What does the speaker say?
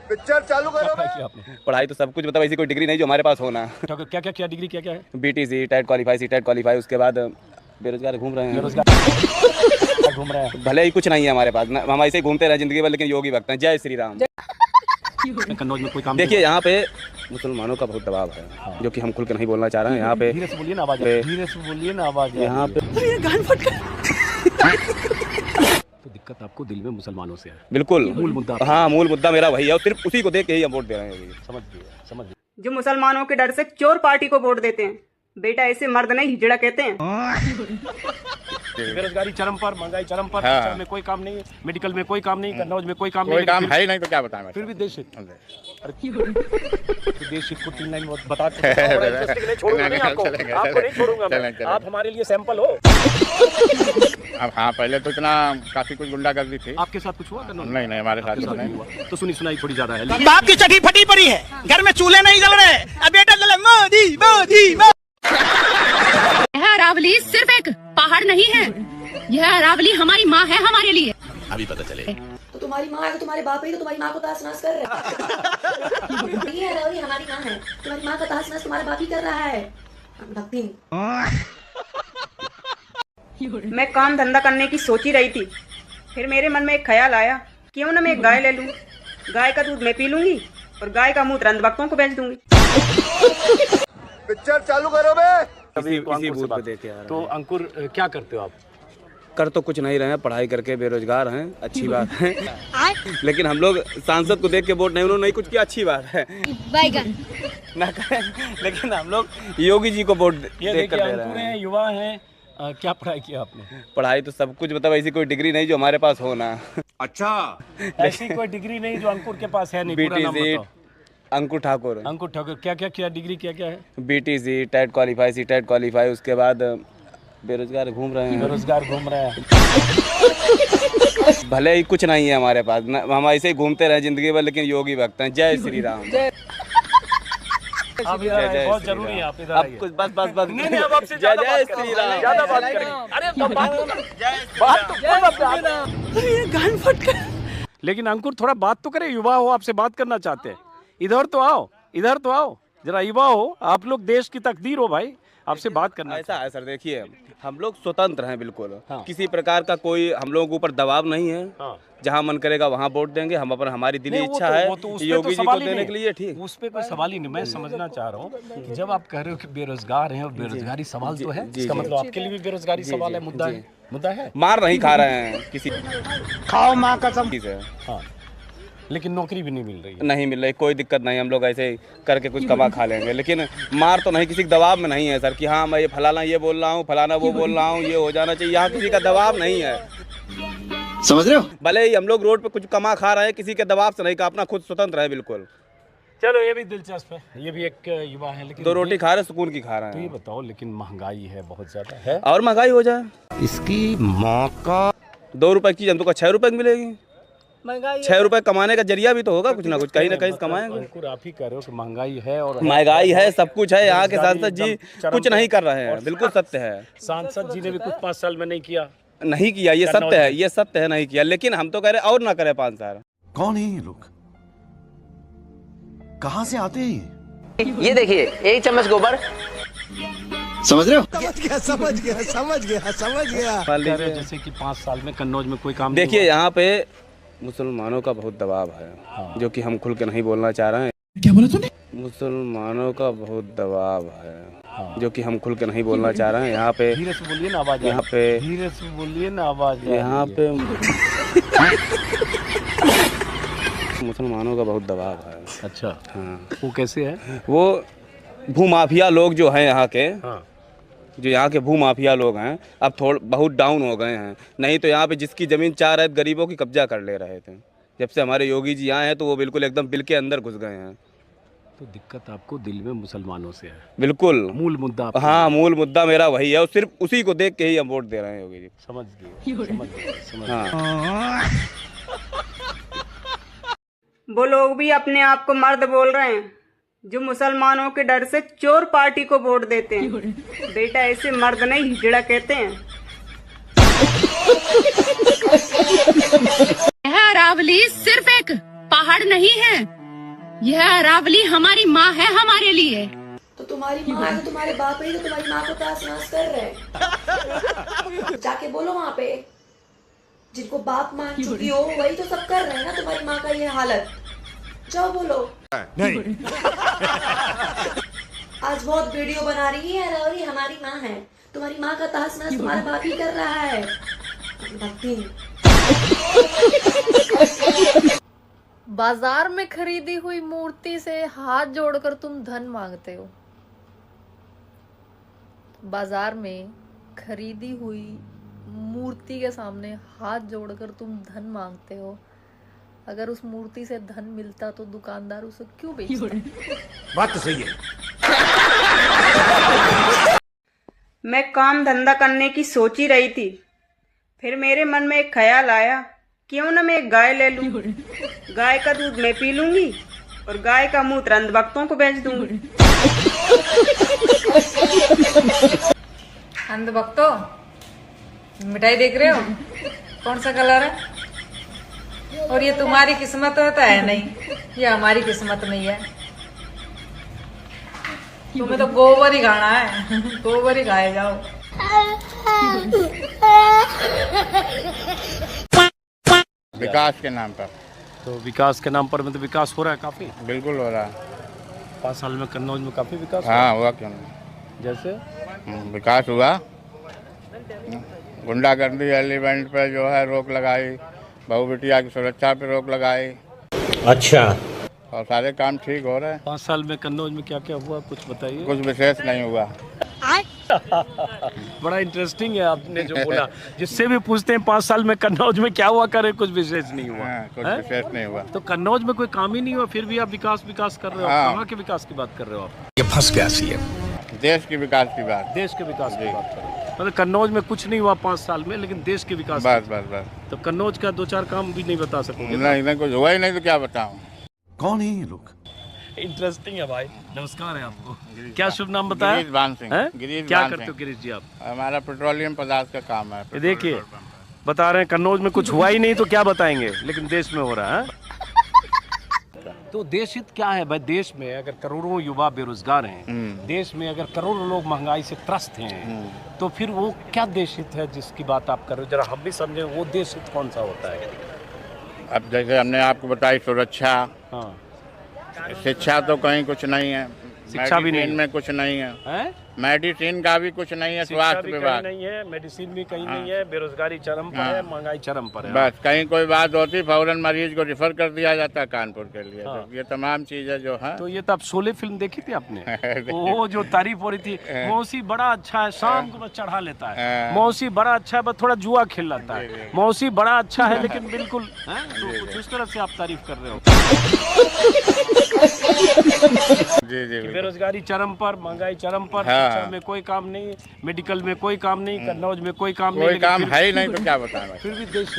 Picture चालू करो। पढ़ाई तो सब कुछ बताओ, ऐसी कोई डिग्री नहीं जो हमारे पास होना। क्या क्या क्या डिग्री क्या क्या है? BTC TET qualify, C TET qualify, उसके बाद बेरोजगार घूम रहे हैं। बेरोजगार घूम रहे हैं। भले ही कुछ नहीं है हमारे पास, हम ऐसे ही घूमते रहे जिंदगी भर, लेकिन योगी भक्त हैं। जय श्री राम। कन्नौज में कोई काम देखिए यहाँ पे मुसलमानों का बहुत दबाव है, जो कि हम खुल के नहीं बोलना चाह रहे हैं। यहाँ पे धीरे से बोलिए ना, आवाज धीरे से बोलिए ना, आवाज यहाँ पे तो दिक्कत आपको दिल में मुसलमानों से है। बिल्कुल मूल मुद्दा। हाँ, मूल मुद्दा मेरा वही है और सिर्फ उसी को देख के ही हम वोट दे रहे हैं। समझ गए। जो मुसलमानों के डर से चोर पार्टी को वोट देते हैं। बेटा ऐसे मर्द नहीं, हिजड़ा कहते हैं। बेरोजगारी चरम पर, महंगाई चरम पर, हाँ। शिक्षा में कोई काम नहीं है, मेडिकल में कोई काम नहीं, कन्नौज में कोई काम कोई नहीं, काम लेकिन है ही नहीं तो क्या बताएं। फिर भी देश हित। तो देश हित को 3 लाइन बताते हैं। छोड़ूंगा नहीं आपको नहीं छोड़ूंगा मैं। आप हमारे लिए सैंपल हो। अब हाँ, पहले तो इतना काफी कुछ गुंडागर्दी थी। आपके साथ कुछ हुआ कन्नौज? नहीं नहीं, हमारे साथ आपके कुछ साथ नहीं नहीं हुआ। तो सुनी सुनाई थोड़ी ज्यादा है। बाप की चटी फटी पड़ी है, घर में चूल्हे नहीं जल रहे, अब बेटा जले मोदी मोदी मोदी। यह अरावली सिर्फ एक पहाड़ नहीं है, यह अरावली हमारी माँ है हमारे लिए। अभी पता चले तो तुम्हारी माँ है तो तुम्हारे बाप ही तो तुम्हारी माँ को तहस नहस कर रहे हैं। ये अरावली हमारी माँ है, तुम्हारी माँ का तहस नहस तुम्हारा बाप ही कर रहा है। भक्ति मैं काम धंधा करने की सोच ही रही थी, फिर मेरे मन में एक ख्याल आया, क्यों ना मैं एक गाय ले लूं। गाय का दूध मैं पी लूंगी और गाय का मूत्र अंधभक्तों को बेच दूंगी। पिक्चर चालू करो बे। इसी बूथ पे देखे आ रहे हैं। तो अंकुर क्या करते हो आप? कर तो कुछ नहीं रहे हैं, पढ़ाई करके बेरोजगार हैं, अच्छी बात है। लेकिन हम लोग सांसद को देख के वोट नहीं, उन्होंने नहीं कुछ किया, अच्छी बात है ना करें, लेकिन हम लोग योगी जी को वोट देख कर दे रहे हैं। युवा हैं। क्या पढ़ाई किया आपने? पढ़ाई तो सब कुछ बताओ, ऐसी कोई डिग्री नहीं जो हमारे पास होना। अच्छा, ऐसी कोई डिग्री नहीं जो अंकुर के पास है नहीं। पूरा नाम BTC बताओ। अंकुर ठाकुर। अंकुर ठाकुर क्या क्या किया, डिग्री क्या क्या है? BTC TET qualify, C TET qualify, उसके बाद बेरोजगार घूम रहे हैं। बेरोजगार घूम रहे हैं। भले ही कुछ नहीं है हमारे पास, हम ऐसे ही घूमते रहे जिंदगी भर, लेकिन योगी भक्त हैं। जय श्री राम। आप इधर आइए, बहुत जरूरी है आप इधर अब आइए। कुछ बस नहीं अब आपसे ज्यादा जय बात श्री करेंगे, राम। ज्यादा बात करेंगे। अरे तो बात तो लेकिन अंकुर थोड़ा बात तो करे, युवा हो, आपसे बात करना चाहते हैं। इधर तो आओ, इधर तो आओ, जरा युवा हो, आप लोग देश की तकदीर हो भाई, आपसे बात करना। ऐसा है सर, देखिए हम लोग स्वतंत्र हैं बिल्कुल। हाँ। किसी प्रकार का कोई हम लोगों के ऊपर दबाव नहीं है। हाँ। जहाँ मन करेगा वहाँ वोट देंगे हम, अपन हमारी दिली नहीं, वो इच्छा तो- है वो तो उस पे तो योगी जी को सवाल ही देने नहीं। के लिए। ठीक, उस पे कोई सवाल ही नहीं। मैं समझना चाह रहा हूँ कि जब आप कह रहे हो कि बेरोजगार हैं और बेरोजगारी सवाल तो है, इसका मतलब आपके लिए भी बेरोजगारी सवाल है, मुद्दा है, मुद्दा है। मार नहीं खा रहे हैं किसी खाओ माँ कसम। से, हाँ, लेकिन नौकरी भी नहीं मिल रही है। नहीं मिल रही, कोई दिक्कत नहीं, हम लोग ऐसे ही करके कुछ कमा खा लेंगे, लेकिन मार तो नहीं, किसी के दबाव में नहीं है सर कि हाँ मैं ये फलाना ये बोल रहा हूँ, फलाना वो बोल रहा हूँ, ये हो जाना चाहिए। यहाँ किसी का दबाव नहीं है, समझ रहे हो? भले ही हम लोग रोड पे कुछ कमा खा रहे हैं, किसी के दबाव से नहीं, का अपना खुद स्वतंत्र है बिल्कुल। चलो ये भी दिलचस्प है, ये भी एक युवा है, लेकिन 2 रोटी खा रहे सुकून की खा रहे तो ये हैं। बताओ, लेकिन महंगाई है बहुत ज्यादा है। और महंगाई हो जाए, इसकी माँ का 2 रुपए की चीज हमको 6 रुपए की मिलेगी। 6 रुपए कमाने का जरिया भी तो होगा, कुछ ना कुछ कहीं ना कहीं से कमाएंगे। अंकुर आप ही कह रहे हो कि महंगाई है और महंगाई है, सब कुछ है। यहाँ के सांसद जी चरम कुछ पे। नहीं कर रहे हैं, बिल्कुल सत्य है। सांसद जी ने भी कुछ 5 साल में नहीं किया। नहीं किया, ये सत्य है, ये सत्य है, नहीं किया। लेकिन हम तो कह रहे और ना करें 5 साल। कौन है ये लोग? कहां से आते हैं ये देखिए 1 चम्मच गोबर। समझ रहे हो? समझ गया। मान कह रहे लीजिए, हो जैसे कि 5 साल में कन्नौज में कोई काम नहीं देखिए हुआ। यहाँ पे मुसलमानों का बहुत दबाव है, जो कि हम खुल के नहीं बोलना चाह रहे हैं। क्या बोला तूने? मुसलमानों का बहुत दबाव है, जो कि हम खुल के नहीं बोलना चाह रहे हैं। यहाँ पे धीरे से बोलिए ना, आवाज यहाँ पे धीरे से बोलिए ना, आवाज यहाँ पे मुसलमानों का बहुत दबाव है। अच्छा, हाँ, वो कैसे है? वो भूमाफिया लोग जो हैं यहाँ के, हाँ, जो यहाँ के भूमाफिया लोग हैं, अब थोड़ा बहुत डाउन हो गए हैं। नहीं तो यहाँ पे जिसकी ज़मीन 4 रैत गरीबों की कब्जा कर ले रहे थे। जब से हमारे योगी जी आए हैं तो वो बिल्कुल एकदम बिल के अंदर घुस गए हैं। तो दिक्कत आपको दिल में मुसलमानों से है, बिल्कुल मूल मुद्दा। हाँ, मूल मुद्दा मेरा वही है और सिर्फ उसी को देख के ही हम वोट दे रहे हैं योगी जी। समझ गए। हाँ, वो लोग भी अपने आप को मर्द बोल रहे हैं, जो मुसलमानों के डर से चोर पार्टी को वोट देते हैं। बेटा ऐसे मर्द नहीं, हिजड़ा कहते हैं। यह अरावली सिर्फ एक पहाड़ नहीं है, यह अरावली हमारी माँ है हमारे लिए। तो तुम्हारी माँ है तो तुम्हारे बाप ही तो तुम्हारी माँ को तहस नहस कर रहे हैं। जाके बोलो वहाँ पे, जिनको बाप मान चुकी हो वही तो सब कर रहे हैं ना तुम्हारी माँ का ये हालत। जाओ बोलो। नहीं आज बहुत वीडियो बना रही है अरावली हमारी माँ है, तुम्हारी माँ का तहस नहस तुम्हारा बाप ही कर रहा है। बाजार में खरीदी हुई मूर्ति से हाथ जोड़कर तुम धन मांगते हो। बाजार में खरीदी हुई मूर्ति के सामने हाथ जोड़कर तुम धन मांगते हो। अगर उस मूर्ति से धन मिलता तो दुकानदार उसे क्यों बेचता? बात तो सही है। मैं काम धंधा करने की सोच ही रही थी, फिर मेरे मन में एक ख्याल आया, क्यों ना मैं एक गाय ले लूं। गाय का दूध मैं पी लूंगी और गाय का मूत्र अंधभक्तों को बेच दूंगी। अंधभक्तों, मिठाई देख रहे हो? कौन सा कलर है? और ये तुम्हारी किस्मत तो है नहीं, ये हमारी किस्मत नहीं है। तुम्हें तो गोबर ही खाना है, गोबर ही खाए जाओ। विकास के नाम पर। तो विकास के नाम पर मतलब विकास हो रहा है काफी। बिल्कुल हो रहा है। 5 साल में कन्नौज में काफी विकास हुआ। हाँ हुआ, क्यों नहीं। जैसे विकास हुआ, गुंडागर्दी एलिमेंट पे जो है रोक लगाई, बहू बिटिया की सुरक्षा पे रोक लगाई। अच्छा। और सारे काम ठीक हो रहे हैं। 5 साल में कन्नौज में क्या क्या हुआ कुछ बताइए। कुछ विशेष नहीं हुआ। बड़ा इंटरेस्टिंग है आपने जो बोला। जिससे भी पूछते हैं 5 साल में कन्नौज में क्या हुआ, करे कुछ विशेष नहीं हुआ। कुछ विशेष नहीं हुआ। तो कन्नौज में कोई काम ही नहीं हुआ, फिर भी आप विकास विकास कर रहे हो। हाँ। कहाँ के विकास की बात कर रहे हो आप? ये फंस गया सीएम। देश के विकास की बात। देश के विकास की बात कर रहे हो। मतलब कन्नौज में कुछ नहीं हुआ 5 साल में, लेकिन देश के विकास। बस बस बस। तो कन्नौज का 2-4 काम भी नहीं बता सकोगे? नहीं, कुछ हुआ ही नहीं तो क्या बताऊं। कौन है ये लोग? इंटरेस्टिंग है भाई। नमस्कार है आपको। क्या शुभ नाम बताया? गिरीश बान सिंह। गिरीश क्या बान करते सिंह। हो गिरीश जी आप? हमारा पेट्रोलियम पदार्थ का काम है। ये देखिए बता रहे हैं कन्नौज में कुछ हुआ ही नहीं तो क्या बताएंगे, लेकिन देश में हो रहा है। तो देश हित क्या है भाई? देश में अगर करोड़ों युवा बेरोजगार हैं, देश में अगर करोड़ों लोग महंगाई से त्रस्त हैं, तो फिर वो क्या देश हित है जिसकी बात आप कर रहे हो? जरा हम भी समझे वो देश हित कौन सा होता है। अब जैसे हमने आपको बताई सुरक्षा, हाँ। शिक्षा तो कहीं कुछ नहीं है। शिक्षा भी नहीं में कुछ नहीं है, है? मेडिसिन का भी कुछ नहीं है। स्वास्थ्य विभाग नहीं है, मेडिसिन भी कहीं नहीं है, बेरोजगारी चरम पर है, महंगाई चरम पर है। बस कहीं कोई बात होती फौरन मरीज को रिफर कर दिया जाता है कानपुर के लिए। तो ये तमाम चीजें जो है। तो ये तो आप शोले फिल्म देखी थी आपने? वो जो तारीफ हो रही थी, मौसी बड़ा अच्छा है, शाम को बस चढ़ा लेता है। मौसी बड़ा अच्छा है, बस थोड़ा जुआ खेल लेता है। मौसी बड़ा अच्छा है, लेकिन बिल्कुल तो कुछ उस तरह से आप तारीफ कर रहे हो। जी जी। बेरोजगारी चरम पर, महंगाई चरम पर, शिक्षा में कोई काम नहीं, मेडिकल में कोई काम नहीं, कन्नौज में कोई काम नहीं। कोई काम है ही नहीं तो क्या बताएं। फिर भी देश